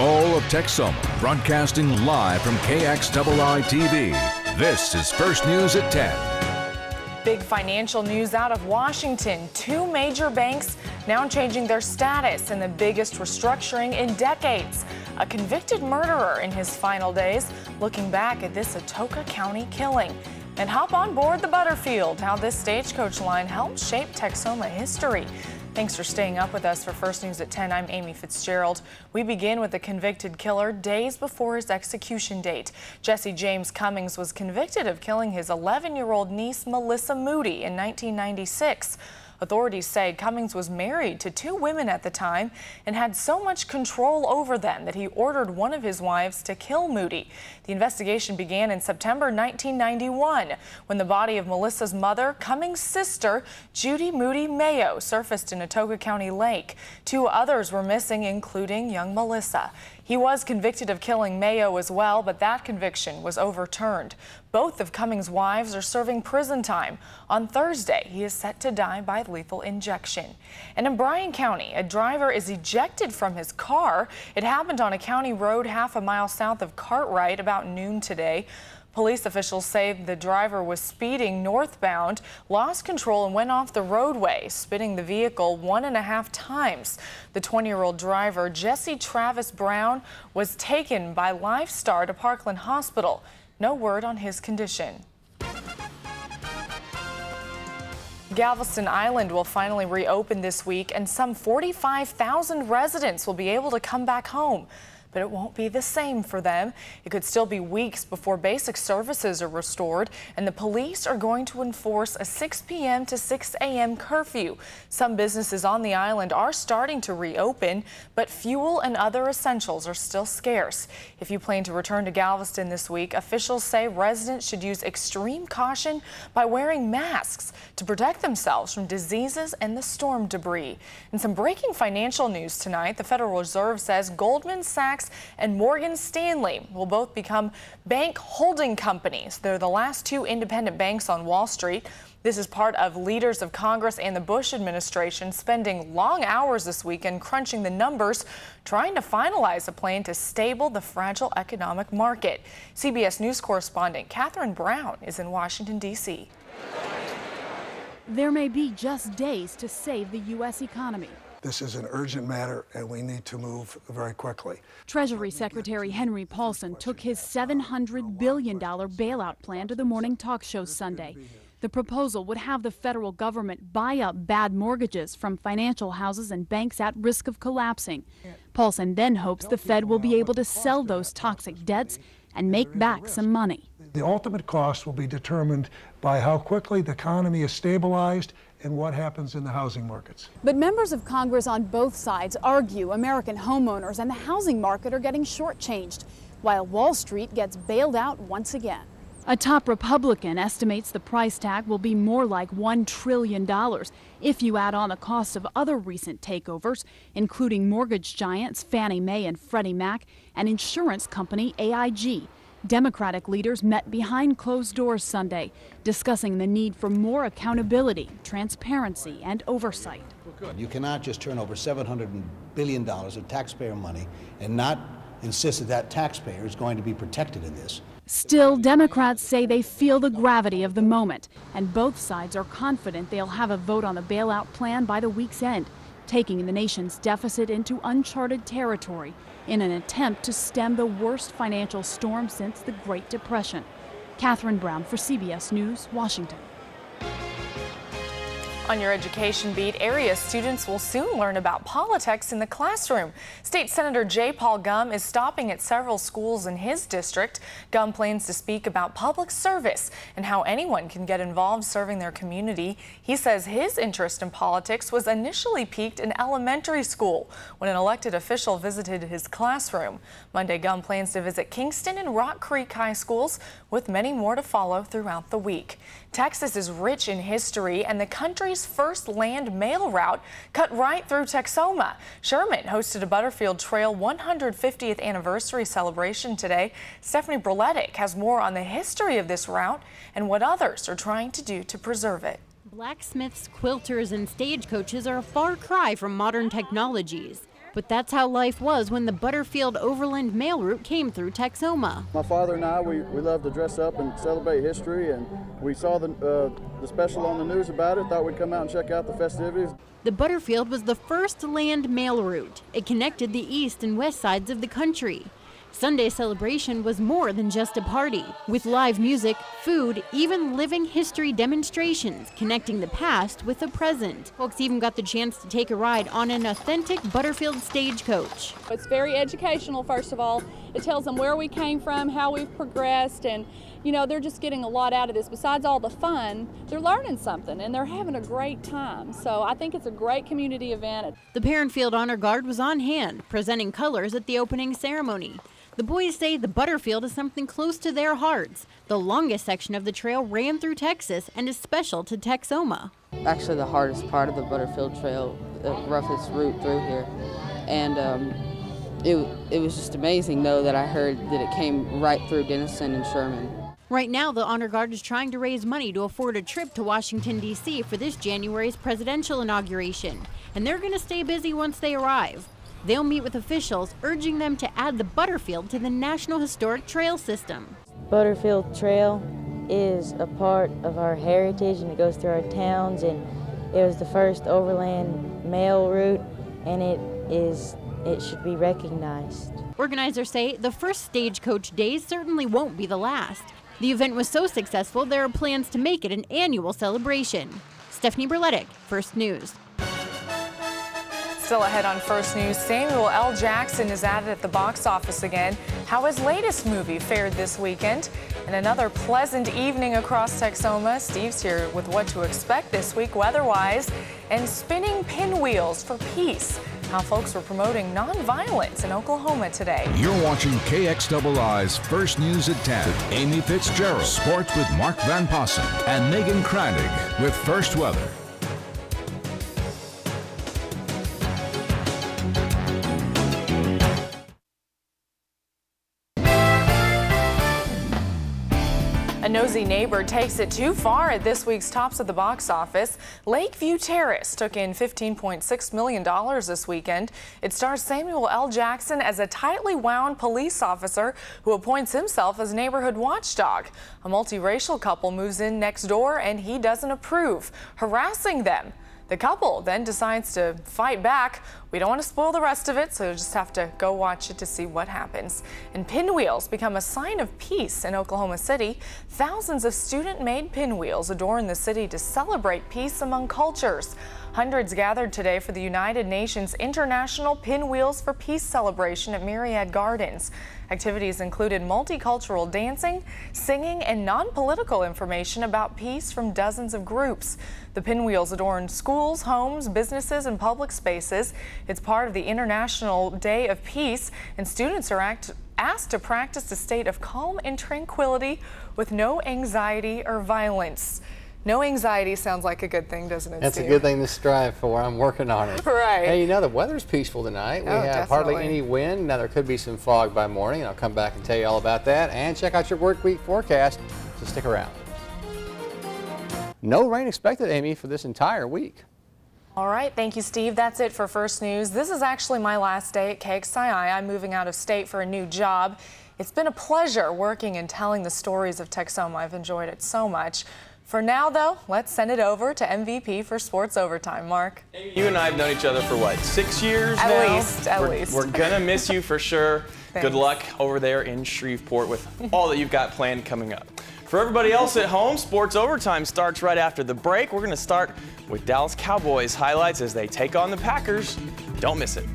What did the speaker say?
all of Texoma, broadcasting live from KXII TV. This is First News at 10. Big financial news out of Washington. Two major banks now changing their status in the biggest restructuring in decades. A convicted murderer in his final days, looking back at this Atoka County killing. And hop on board the Butterfield, how this stagecoach line helped shape Texoma history. Thanks for staying up with us for First News at 10. I'm Emi FItzGerald. We begin with the convicted killer days before his execution date. Jesse James Cummings was convicted of killing his 11-year-old niece, Melissa Moody, in 1996. Authorities say Cummings was married to two women at the time and had so much control over them that he ordered one of his wives to kill Moody. The investigation began in September 1991 when the body of Melissa's mother, Cummings' sister, Judy Moody Mayo, surfaced in Atoka County Lake. Two others were missing, including young Melissa. He was convicted of killing Mayo as well, but that conviction was overturned. Both of Cummings' wives are serving prison time. On Thursday, he is set to die by lethal injection. And in Bryan County, a driver is ejected from his car. It happened on a county road half a mile south of Cartwright about noon today. Police officials say the driver was speeding northbound, lost control and went off the roadway, spinning the vehicle 1.5 times. The 20-year-old driver, Jesse Travis Brown, was taken by LifeStar to Parkland Hospital. No word on his condition. Galveston Island will finally reopen this week, and some 45,000 residents will be able to come back home. But it won't be the same for them. It could still be weeks before basic services are restored, and the police are going to enforce a 6 p.m. to 6 a.m. curfew. Some businesses on the island are starting to reopen, but fuel and other essentials are still scarce. If you plan to return to Galveston this week, officials say residents should use extreme caution by wearing masks to protect themselves from diseases and the storm debris. And some breaking financial news tonight. The Federal Reserve says Goldman Sachs and Morgan Stanley will both become bank holding companies. They're the last two independent banks on Wall Street. This is part of leaders of Congress and the Bush administration spending long hours this weekend crunching the numbers, trying to finalize a plan to stable the fragile economic market. CBS News correspondent Catherine Brown is in Washington, D.C. There may be just days to save the U.S. economy. This is an urgent matter, and we need to move very quickly. Treasury Secretary Henry Paulson took his $700 billion bailout plan to the morning talk show Sunday. The proposal would have the federal government buy up bad mortgages from financial houses and banks at risk of collapsing. Paulson then hopes the Fed will be able to sell those toxic debts and make back some money. The ultimate cost will be determined by how quickly the economy is stabilized and what happens in the housing markets. But members of Congress on both sides argue American homeowners and the housing market are getting shortchanged, while Wall Street gets bailed out once again. A top Republican estimates the price tag will be more like $1 trillion if you add on the cost of other recent takeovers, including mortgage giants Fannie Mae and Freddie Mac and insurance company AIG. Democratic leaders met behind closed doors Sunday, discussing the need for more accountability, transparency, and oversight. You cannot just turn over $700 billion of taxpayer money and not insist that that taxpayer is going to be protected in this. Still, Democrats say they feel the gravity of the moment, and both sides are confident they'll have a vote on the bailout plan by the week's end, taking the nation's deficit into uncharted territory in an attempt to stem the worst financial storm since the Great Depression. Catherine Brown for CBS News, Washington. On your education beat, area students will soon learn about politics in the classroom. State Senator J. Paul Gum is stopping at several schools in his district. Gum plans to speak about public service and how anyone can get involved serving their community. He says his interest in politics was initially piqued in elementary school when an elected official visited his classroom. Monday, Gum plans to visit Kingston and Rock Creek High Schools, with many more to follow throughout the week. Texas is rich in history, and the country's first land mail route cut right through Texoma. Sherman hosted a Butterfield Trail 150th anniversary celebration today. Stephanie Breletic has more on the history of this route and what others are trying to do to preserve it. Blacksmiths, quilters, and stagecoaches are a far cry from modern technologies. But that's how life was when the Butterfield Overland Mail Route came through Texoma. My father and I, we love to dress up and celebrate history, and we saw the special on the news about it, thought we'd come out and check out the festivities. The Butterfield was the first land mail route. It connected the east and west sides of the country. Sunday's celebration was more than just a party, with live music, food, even living history demonstrations connecting the past with the present. Folks even got the chance to take a ride on an authentic Butterfield stagecoach. It's very educational, first of all. It tells them where we came from, how we've progressed, and you know, they're just getting a lot out of this. Besides all the fun, they're learning something and they're having a great time. So I think it's a great community event. The Perrinfield Honor Guard was on hand, presenting colors at the opening ceremony. The boys say the Butterfield is something close to their hearts. The longest section of the trail ran through Texas and is special to Texoma. Actually, the hardest part of the Butterfield Trail, the roughest route through here. And it was just amazing, though, that I heard that it came right through Denison and Sherman. Right now, the Honor Guard is trying to raise money to afford a trip to Washington, D.C. for this January's presidential inauguration. And they're going to stay busy once they arrive. They'll meet with officials, urging them to add the Butterfield to the National Historic Trail System. Butterfield Trail is a part of our heritage, and it goes through our towns, and it was the first overland mail route, and it should be recognized. Organizers say the first Stagecoach Days certainly won't be the last. The event was so successful, there are plans to make it an annual celebration. Stephanie Berletic, First News. Still ahead on First News, Samuel L. Jackson is added at the box office again. How his latest movie fared this weekend. And another pleasant evening across Texoma. Steve's here with what to expect this week weather-wise. And spinning pinwheels for peace. How folks were promoting nonviolence in Oklahoma today. You're watching KXII's First News at 10. Emi FItzGerald, sports with Mark Van Possen and Megan Krandig with First Weather. A nosy neighbor takes it too far at this week's Tops of the Box office. Lakeview Terrace took in $15.6 million this weekend. It stars Samuel L. Jackson as a tightly wound police officer who appoints himself as neighborhood watchdog. A multiracial couple moves in next door and he doesn't approve, harassing them. The couple then decides to fight back. We don't want to spoil the rest of it, so you'll just have to go watch it to see what happens. And pinwheels become a sign of peace in Oklahoma City. Thousands of student-made pinwheels adorn the city to celebrate peace among cultures. Hundreds gathered today for the United Nations International Pinwheels for Peace celebration at Myriad Gardens. Activities included multicultural dancing, singing, and non-political information about peace from dozens of groups. The pinwheels adorn schools, homes, businesses, and public spaces. It's part of the International Day of Peace, and students are asked to practice a state of calm and tranquility with no anxiety or violence. No anxiety sounds like a good thing, doesn't it, That's Steve? a good thing to strive for. I'm working on it. Right. Hey, you know, the weather's peaceful tonight. We have hardly any wind. Now, there could be some fog by morning, and I'll come back and tell you all about that. And check out your work week forecast, so stick around. No rain expected, Amy, for this entire week. All right, thank you, Steve. That's it for First News. This is actually my last day at KXII. I'm moving out of state for a new job. It's been a pleasure working and telling the stories of Texoma. I've enjoyed it so much. For now, though, let's send it over to MVP for Sports Overtime, Mark. You and I have known each other for what, 6 years now? At least. We're gonna miss you for sure. Thanks. Good luck over there in Shreveport with all that you've got planned coming up. For everybody else at home, Sports Overtime starts right after the break. We're gonna start with Dallas Cowboys highlights as they take on the Packers. Don't miss it.